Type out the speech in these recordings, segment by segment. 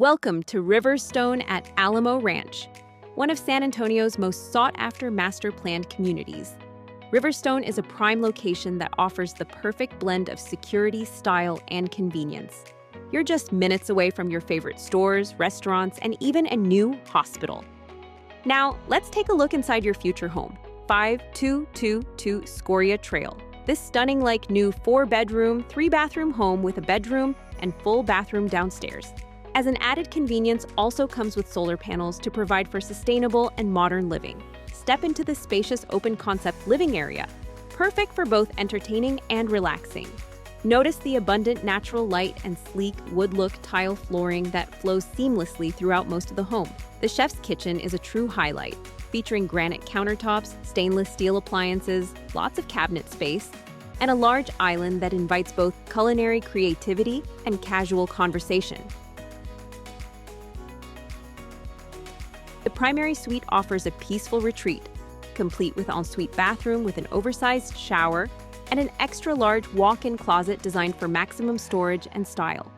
Welcome to Riverstone at Alamo Ranch, one of San Antonio's most sought-after master-planned communities. Riverstone is a prime location that offers the perfect blend of security, style, and convenience. You're just minutes away from your favorite stores, restaurants, and even a new hospital. Now, let's take a look inside your future home, 5222 Scoria Trail. This stunning new 4-bedroom, 3-bathroom home with a bedroom and full bathroom downstairs. As an added convenience, also comes with solar panels to provide for sustainable and modern living. Step into the spacious open-concept living area, perfect for both entertaining and relaxing. Notice the abundant natural light and sleek wood-look tile flooring that flows seamlessly throughout most of the home. The chef's kitchen is a true highlight, featuring granite countertops, stainless steel appliances, lots of cabinet space, and a large island that invites both culinary creativity and casual conversation. The primary suite offers a peaceful retreat, complete with ensuite bathroom with an oversized shower and an extra-large walk-in closet designed for maximum storage and style.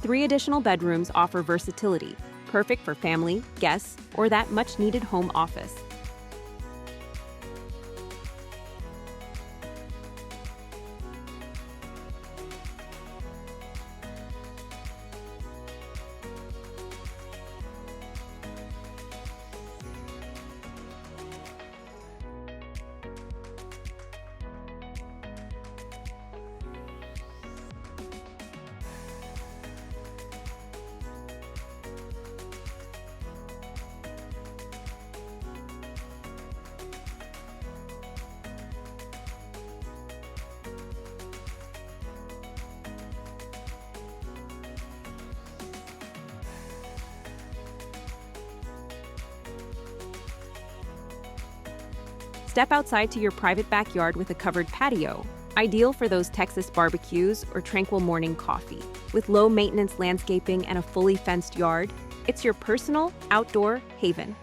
Three additional bedrooms offer versatility, perfect for family, guests, or that much-needed home office. Step outside to your private backyard with a covered patio, ideal for those Texas barbecues or tranquil morning coffee. With low-maintenance landscaping and a fully fenced yard, it's your personal, outdoor haven.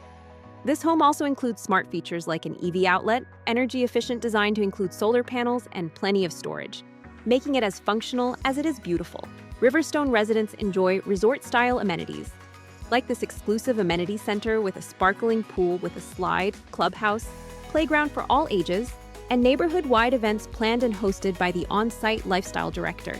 This home also includes smart features like an EV outlet, energy-efficient design to include solar panels, and plenty of storage, making it as functional as it is beautiful. Riverstone residents enjoy resort-style amenities, like this exclusive amenity center with a sparkling pool with a slide, clubhouse, playground for all ages, and neighborhood-wide events planned and hosted by the on-site lifestyle director.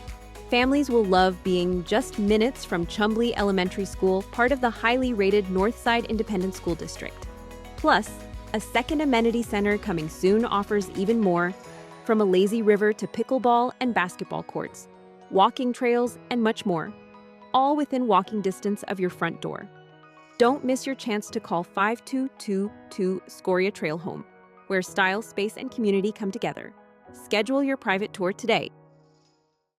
Families will love being just minutes from Chumbley Elementary School, part of the highly rated Northside Independent School District. Plus, a second amenity center coming soon offers even more, from a lazy river to pickleball and basketball courts, walking trails, and much more, all within walking distance of your front door. Don't miss your chance to call 5222 Scoria Trail Home, where style, space, and community come together. Schedule your private tour today